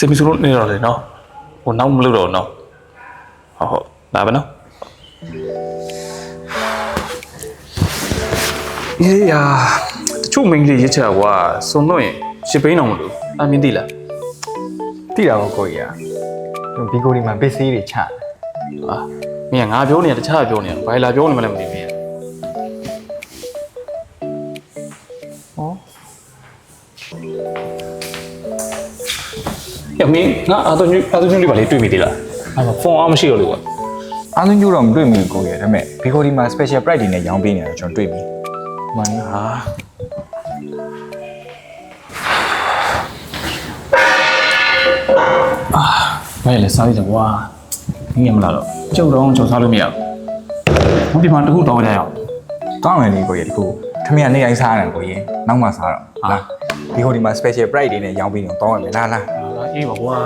စိတ်မဆိုးလို့နေတော့လေနော်ဟိုနောက်မလုပ်တော့နော်ဟုတ်လာပါနော်အေးယာတချို့မိန်းကလေးရစ်ချက်ကွာစုံတော့ရင်ရှစ်ဘိန်းအောင်မလို့အမြင်သိလား တိတာကိုကိုကြီးဘီကိုဒီမှာပစ္စည်းတွေချ အာမင်းကငါပြောနေတခြားပြောနေဘာလာပြောနေမှလည်းမသိဘူးမင်းဟောမင်းငါအာသွင်းလေးပါလေတွေ့မိသေးလားအဲ့မှာဖုန်းအားမရှိတော့လို့ကွာ အားလုံးကျတော့မတွေ့မိဘူးကိုကြီးဒါပေမဲ့ဘီကိုဒီမှာ special price တွေနဲ့ရောင်းပေးနေတာကျွန်တော်တွေ့ပြီမှန် ဟာဘာလဲစားရကြကွာမင်းရမလားတော့ကျုပ်တော့ကြော်စားလို့မရဘူးဒီမှာတခုတောင်းကြရအောင် တောင်းရနေကိုကြီးဒီခုထမင်းနေအိုင်းစားရတယ်ကိုကြီးနောက်မှစားတော့လားဘီကိုဒီမှာ special price တွေနဲ့ရောင်းပေးနေတော့တောင်းရမယ်လား အေးပါကွာ